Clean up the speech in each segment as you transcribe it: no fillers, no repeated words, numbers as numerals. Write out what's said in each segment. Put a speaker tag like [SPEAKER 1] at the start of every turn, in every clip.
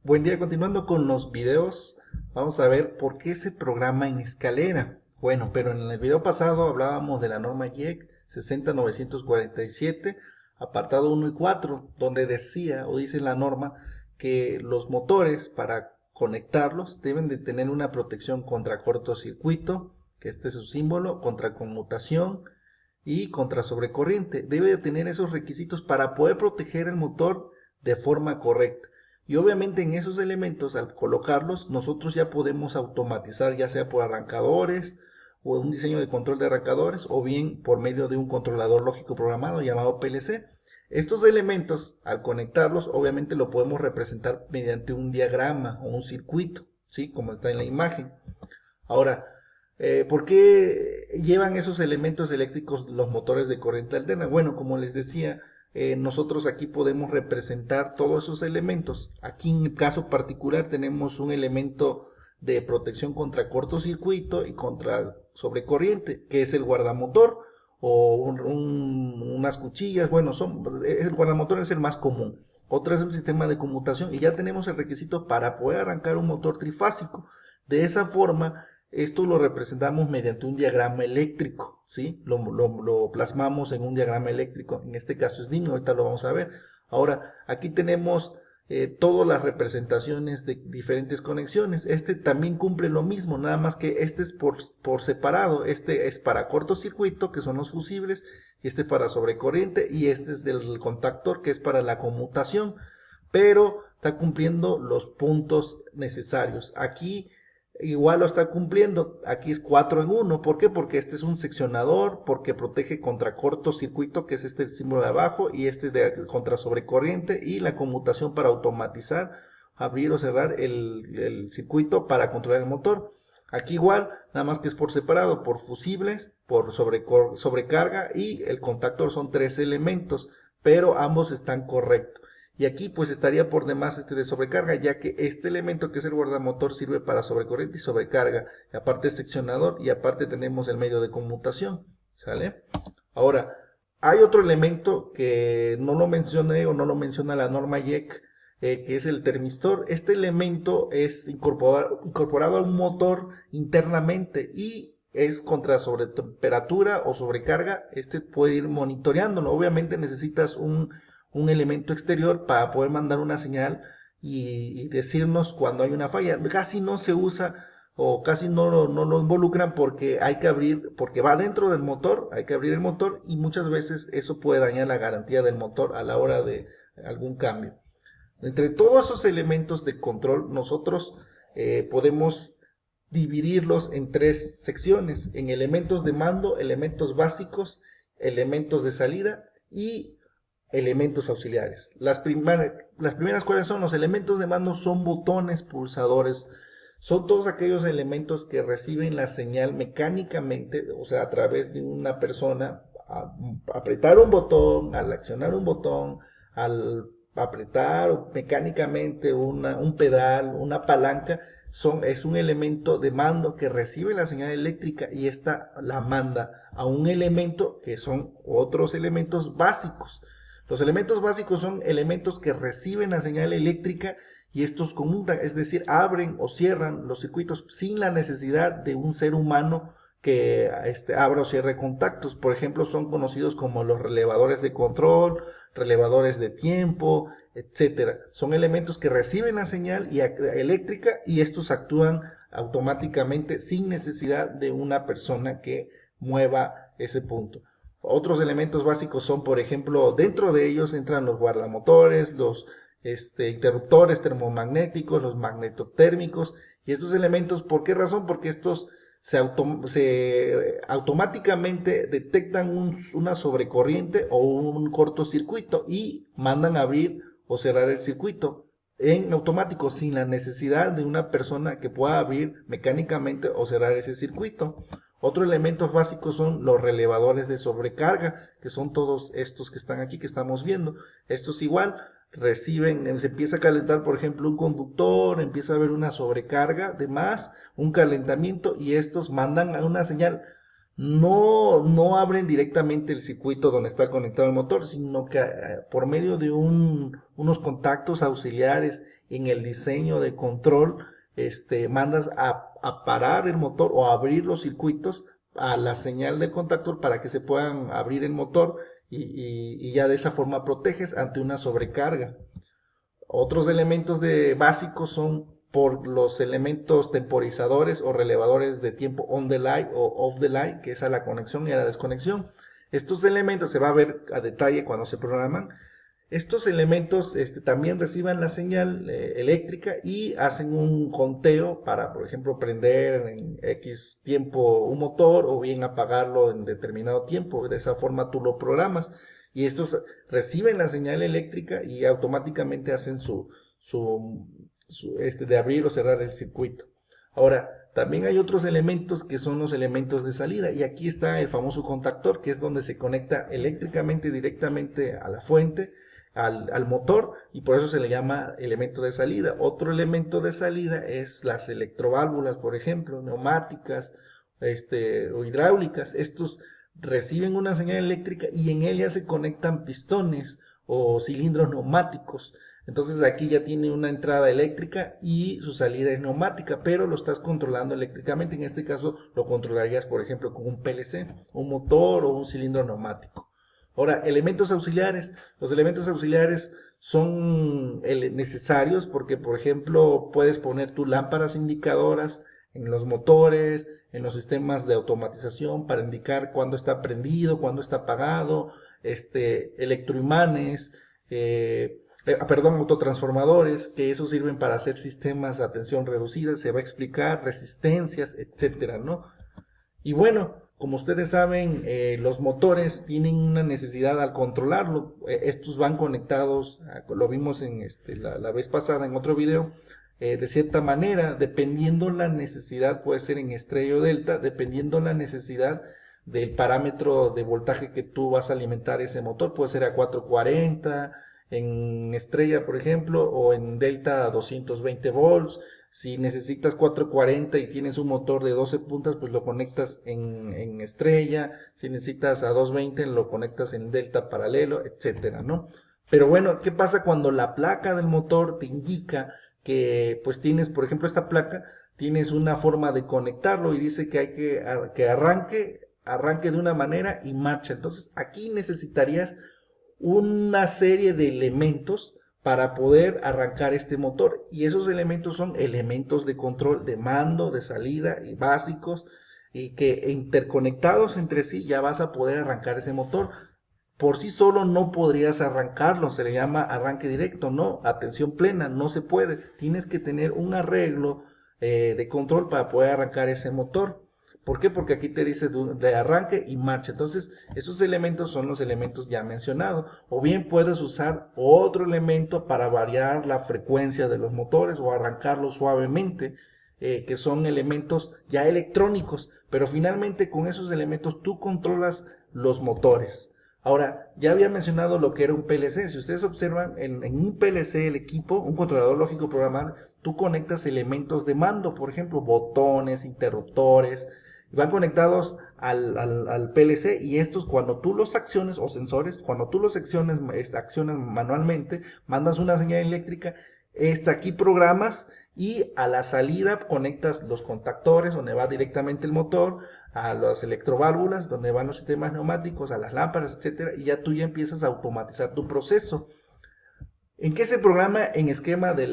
[SPEAKER 1] Buen día, continuando con los videos, vamos a ver por qué se programa en escalera. Bueno, pero en el video pasado hablábamos de la norma IEC 60947, apartado 1 y 4, donde decía o dice la norma que los motores para conectarlos deben de tener una protección contra cortocircuito, que este es su símbolo, contra conmutación y contra sobrecorriente. Debe de tener esos requisitos para poder proteger el motor de forma correcta. Y obviamente en esos elementos, al colocarlos, nosotros ya podemos automatizar, ya sea por arrancadores o un diseño de control de arrancadores, o bien por medio de un controlador lógico programado llamado PLC. Estos elementos, al conectarlos, obviamente lo podemos representar mediante un diagrama o un circuito, ¿sí? Como está en la imagen. Ahora, ¿por qué llevan esos elementos eléctricos los motores de corriente alterna? Bueno, como les decía, nosotros aquí podemos representar todos esos elementos. Aquí en el caso particular tenemos un elemento de protección contra cortocircuito y contra sobrecorriente, que es el guardamotor o unas cuchillas. Bueno, el guardamotor es el más común. Otro es un sistema de conmutación y ya tenemos el requisito para poder arrancar un motor trifásico. De esa forma, esto lo representamos mediante un diagrama eléctrico, ¿sí? Lo plasmamos en un diagrama eléctrico, en este caso es DIN, ahorita lo vamos a ver. Ahora, aquí tenemos todas las representaciones de diferentes conexiones. Este también cumple lo mismo, nada más que este es por separado. Este es para cortocircuito, que son los fusibles, y este para sobrecorriente, y este es el contactor, que es para la conmutación, pero está cumpliendo los puntos necesarios. Aquí igual lo está cumpliendo. Aquí es 4 en 1. ¿Por qué? Porque este es un seccionador, porque protege contra cortocircuito, que es este símbolo de abajo, y este contra sobrecorriente, y la conmutación para automatizar, abrir o cerrar el circuito para controlar el motor. Aquí igual, nada más que es por separado, por fusibles, por sobrecarga, y el contactor son 3 elementos, pero ambos están correctos. Y aquí pues estaría por demás este de sobrecarga, ya que este elemento que es el guardamotor sirve para sobrecorriente y sobrecarga. Y aparte es seccionador y aparte tenemos el medio de conmutación. ¿Sale? Ahora, hay otro elemento que no lo mencioné o no lo menciona la norma IEC, que es el termistor. Este elemento es incorporado a un motor internamente y es contra sobretemperatura o sobrecarga. Este puede ir monitoreándolo. Obviamente necesitas un elemento exterior para poder mandar una señal y decirnos cuando hay una falla. Casi no se usa o casi no lo involucran porque hay que abrir, porque va dentro del motor, hay que abrir el motor y muchas veces eso puede dañar la garantía del motor a la hora de algún cambio. Entre todos esos elementos de control, nosotros podemos dividirlos en 3 secciones, en elementos de mando, elementos básicos, elementos de salida y elementos auxiliares. Las primeras, ¿cuáles son? Los elementos de mando son botones, pulsadores, son todos aquellos elementos que reciben la señal mecánicamente, o sea, a través de una persona, apretar un botón, al accionar un botón, al apretar mecánicamente un pedal, una palanca. Es un elemento de mando que recibe la señal eléctrica y esta la manda a un elemento que son otros elementos básicos. Los elementos básicos son elementos que reciben la señal eléctrica y estos conmutan, es decir, abren o cierran los circuitos sin la necesidad de un ser humano que abra o cierre contactos. Por ejemplo, son conocidos como los relevadores de control, relevadores de tiempo, etcétera. Son elementos que reciben la señal eléctrica y estos actúan automáticamente sin necesidad de una persona que mueva ese punto. Otros elementos básicos son, por ejemplo, dentro de ellos entran los guardamotores, los interruptores termomagnéticos, los magnetotérmicos, y estos elementos, ¿por qué razón? Porque estos se automáticamente detectan una sobrecorriente o un cortocircuito y mandan a abrir o cerrar el circuito en automático sin la necesidad de una persona que pueda abrir mecánicamente o cerrar ese circuito. Otros elementos básicos son los relevadores de sobrecarga, que son todos estos que están aquí, que estamos viendo. Estos igual reciben, se empieza a calentar, por ejemplo, un conductor, empieza a haber una sobrecarga de más, un calentamiento, y estos mandan una señal no abren directamente el circuito donde está conectado el motor, sino que por medio de unos contactos auxiliares en el diseño de control, mandas a parar el motor o a abrir los circuitos a la señal del contactor para que se puedan abrir el motor y ya de esa forma proteges ante una sobrecarga. Otros elementos básicos son por los elementos temporizadores o relevadores de tiempo on the line o off the line, que es a la conexión y a la desconexión. Estos elementos se va a ver a detalle cuando se programan. Estos elementos también reciben la señal eléctrica y hacen un conteo para, por ejemplo, prender en X tiempo un motor o bien apagarlo en determinado tiempo. De esa forma tú lo programas y estos reciben la señal eléctrica y automáticamente hacen su, de abrir o cerrar el circuito. Ahora, también hay otros elementos que son los elementos de salida y aquí está el famoso contactor, que es donde se conecta eléctricamente directamente a la fuente, al motor, y por eso se le llama elemento de salida. Otro elemento de salida es las electroválvulas, por ejemplo, neumáticas o hidráulicas. Estos reciben una señal eléctrica y en ella se conectan pistones o cilindros neumáticos. Entonces aquí ya tiene una entrada eléctrica y su salida es neumática, pero lo estás controlando eléctricamente. En este caso lo controlarías, por ejemplo, con un PLC, un motor o un cilindro neumático. Ahora, elementos auxiliares. Los elementos auxiliares son necesarios porque, por ejemplo, puedes poner tus lámparas indicadoras en los motores, en los sistemas de automatización para indicar cuándo está prendido, cuándo está apagado, electroimanes, autotransformadores, que eso sirven para hacer sistemas de tensión reducida, se va a explicar, resistencias, etcétera, ¿no? Y bueno, como ustedes saben, los motores tienen una necesidad al controlarlo. Estos van conectados, lo vimos en la vez pasada en otro video, de cierta manera, dependiendo la necesidad, puede ser en estrella o delta, dependiendo la necesidad del parámetro de voltaje que tú vas a alimentar ese motor, puede ser a 440, en estrella, por ejemplo, o en delta a 220 volts. Si necesitas 440 y tienes un motor de 12 puntas, pues lo conectas en estrella. Si necesitas a 220, lo conectas en delta paralelo, etcétera, ¿no? Pero bueno, ¿qué pasa cuando la placa del motor te indica que pues tienes, por ejemplo, esta placa, tienes una forma de conectarlo y dice que hay que arranque de una manera y marcha? Entonces aquí necesitarías una serie de elementos para poder arrancar este motor, y esos elementos son elementos de control de mando, de salida y básicos, y que interconectados entre sí ya vas a poder arrancar ese motor. Por sí solo no podrías arrancarlo, se le llama arranque directo, no, atención plena, no se puede, tienes que tener un arreglo de control para poder arrancar ese motor. ¿Por qué? Porque aquí te dice de arranque y marcha. Entonces, esos elementos son los elementos ya mencionados. O bien puedes usar otro elemento para variar la frecuencia de los motores o arrancarlos suavemente, que son elementos ya electrónicos. Pero finalmente con esos elementos tú controlas los motores. Ahora, ya había mencionado lo que era un PLC. Si ustedes observan, en un PLC, el equipo, un controlador lógico programable, tú conectas elementos de mando, por ejemplo, botones, interruptores, van conectados al PLC, y estos cuando tú los acciones o sensores, cuando tú los acciones manualmente, mandas una señal eléctrica, aquí programas y a la salida conectas los contactores donde va directamente el motor, a las electroválvulas donde van los sistemas neumáticos, a las lámparas, etcétera, y ya tú ya empiezas a automatizar tu proceso. ¿En qué se programa? En esquema de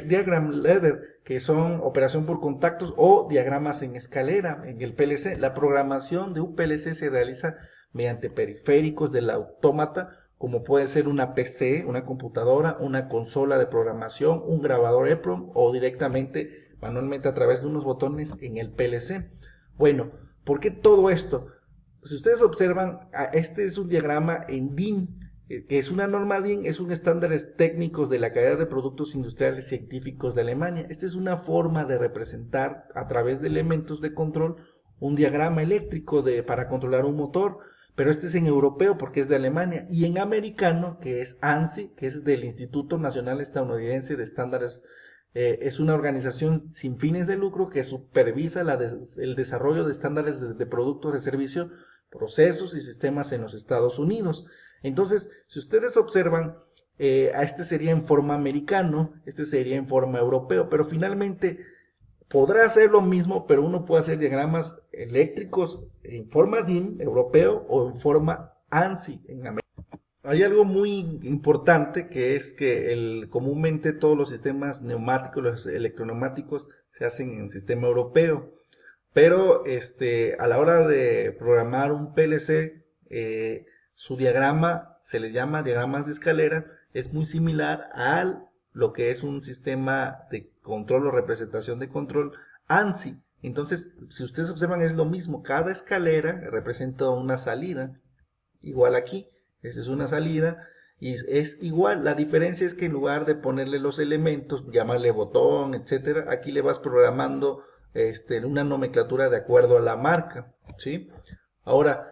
[SPEAKER 1] diagram ladder, que son operación por contactos o diagramas en escalera en el PLC. La programación de un PLC se realiza mediante periféricos del autómata, como puede ser una PC, una computadora, una consola de programación, un grabador EEPROM o directamente manualmente a través de unos botones en el PLC. Bueno, ¿por qué todo esto? Si ustedes observan, este es un diagrama en DIN, que es una norma DIN, es un estándares técnicos de la calidad de productos industriales científicos de Alemania. Esta es una forma de representar a través de elementos de control un diagrama eléctrico para controlar un motor, pero este es en europeo porque es de Alemania, y en americano, que es ANSI, que es del Instituto Nacional Estadounidense de Estándares Es una organización sin fines de lucro que supervisa el desarrollo de estándares de productos de servicio, procesos y sistemas en los Estados Unidos. Entonces, si ustedes observan, a este sería en forma americano, este sería en forma europeo, pero finalmente podrá hacer lo mismo, pero uno puede hacer diagramas eléctricos en forma DIN europeo o en forma ANSI en América. Hay algo muy importante que es que comúnmente todos los sistemas neumáticos, los electroneumáticos, se hacen en sistema europeo. Pero a la hora de programar un PLC, su diagrama se le llama diagramas de escalera, es muy similar a lo que es un sistema de control o representación de control ANSI. Entonces, si ustedes observan, es lo mismo, cada escalera representa una salida, igual aquí, esa es una salida, y es igual, la diferencia es que en lugar de ponerle los elementos, llamarle botón, etcétera, aquí le vas programando una nomenclatura de acuerdo a la marca, ¿sí? Ahora,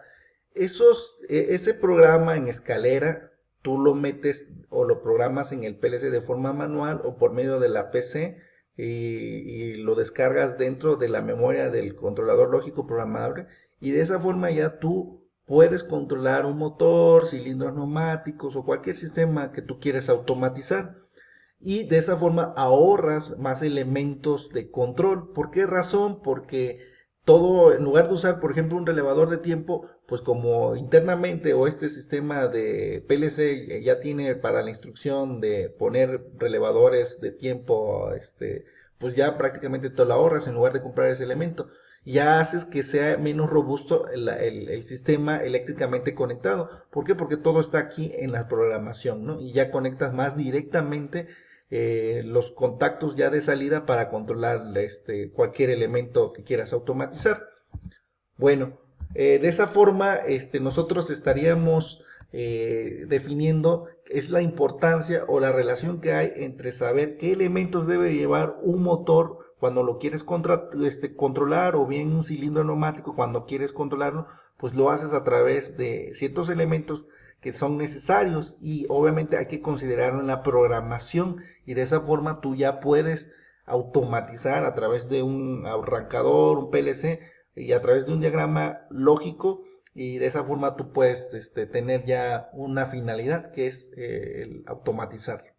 [SPEAKER 1] ese programa en escalera, tú lo metes o lo programas en el PLC de forma manual o por medio de la PC y lo descargas dentro de la memoria del controlador lógico programable y de esa forma ya tú puedes controlar un motor, cilindros neumáticos o cualquier sistema que tú quieres automatizar y de esa forma ahorras más elementos de control. ¿Por qué razón? Porque todo, en lugar de usar, por ejemplo, un relevador de tiempo, pues como internamente o este sistema de PLC ya tiene para la instrucción de poner relevadores de tiempo, pues ya prácticamente te lo ahorras en lugar de comprar ese elemento. Ya haces que sea menos robusto el sistema eléctricamente conectado. ¿Por qué? Porque todo está aquí en la programación, ¿no? Y ya conectas más directamente los contactos ya de salida para controlar cualquier elemento que quieras automatizar. Bueno, de esa forma nosotros estaríamos definiendo es la importancia o la relación que hay entre saber qué elementos debe llevar un motor cuando lo quieres controlar o bien un cilindro neumático cuando quieres controlarlo, pues lo haces a través de ciertos elementos que son necesarios y obviamente hay que considerarlo en la programación y de esa forma tú ya puedes automatizar a través de un arrancador, un PLC y a través de un diagrama lógico y de esa forma tú puedes tener ya una finalidad que es el automatizar.